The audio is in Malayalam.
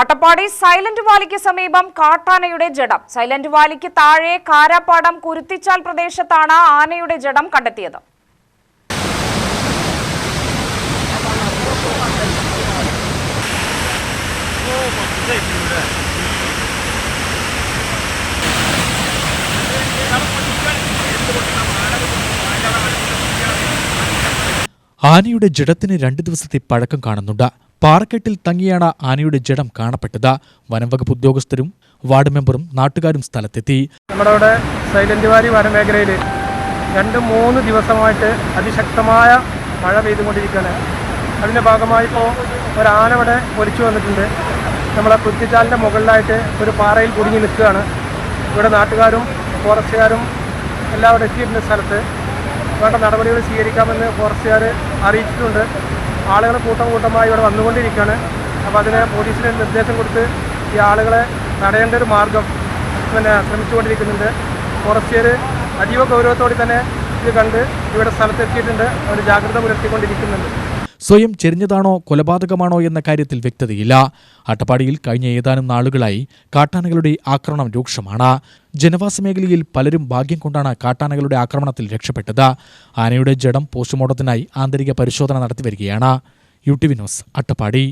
അട്ടപ്പാടി സൈലന്റ് വാലിക്ക് സമീപം കാട്ടാനയുടെ ജഡം. സൈലന്റ് വാലിക്ക് താഴെ കാരാപ്പാടം കുരുത്തിച്ചാൽ പ്രദേശത്താണ് ആനയുടെ ജഡം കണ്ടെത്തിയത്. ആനയുടെ ജഡത്തിന് 2 ദിവസത്തെ പഴക്കം കാണുന്നുണ്ട്. പാറക്കെട്ടിൽ തങ്ങിയാണ് ആനയുടെ ജഡം കാണപ്പെട്ടത്. വനംവകുപ്പ് ഉദ്യോഗസ്ഥരും വാർഡ് മെമ്പറും നാട്ടുകാരും സ്ഥലത്തെത്തി. നമ്മുടെ ഇവിടെ സൈലന്റ് വാലി വനമേഖലയിൽ 2-3 ദിവസമായിട്ട് അതിശക്തമായ മഴ പെയ്തുകൊണ്ടിരിക്കുകയാണ്. അതിൻ്റെ ഭാഗമായി ഇപ്പോൾ ഒരു ആന ഇവിടെ ഒലിച്ചു വന്നിട്ടുണ്ട്. നമ്മളെ കുറ്റിച്ചാലിൻ്റെ മുകളിലായിട്ട് ഒരു പാറയിൽ കുടുങ്ങി നിൽക്കുകയാണ്. ഇവിടെ നാട്ടുകാരും ഫോറസ്റ്റുകാരും എല്ലാവരും എത്തിയിട്ടുണ്ട്. സ്ഥലത്ത് വേണ്ട നടപടികൾ സ്വീകരിക്കാമെന്ന് ഫോറസ്റ്റുകാർ അറിയിച്ചിട്ടുണ്ട്. ആളുകൾ കൂട്ടമായി ഇവിടെ വന്നുകൊണ്ടിരിക്കുകയാണ്. അപ്പോൾ അതിന് പോലീസിന് നിർദ്ദേശം കൊടുത്ത് ഈ ആളുകളെ തടയേണ്ട ഒരു മാർഗം ശ്രമിച്ചുകൊണ്ടിരിക്കുന്നുണ്ട്. ഫോറസ്റ്റുകാർ അതീവ ഗൗരവത്തോടെ തന്നെ ഇത് കണ്ട് ഇവിടെ സ്ഥലത്തെത്തിയിട്ടുണ്ട്. അവർ ജാഗ്രത പുലർത്തിക്കൊണ്ടിരിക്കുന്നുണ്ട്. സ്വയം ചെരിഞ്ഞതാണോ കൊലപാതകമാണോ എന്ന കാര്യത്തിൽ വ്യക്തതയില്ല. അട്ടപ്പാടിയിൽ കഴിഞ്ഞ ഏതാനും നാളുകളായി കാട്ടാനകളുടെ ആക്രമണം രൂക്ഷമാണ്. ജനവാസ മേഖലയിൽ പലരും ഭാഗ്യം കൊണ്ടാണ് കാട്ടാനകളുടെ ആക്രമണത്തിൽ രക്ഷപ്പെട്ടത്. ആനയുടെ ജഡം പോസ്റ്റ്മോർട്ടത്തിനായി ആന്തരിക പരിശോധന നടത്തിവരികയാണ്. UTV news, Attappadi.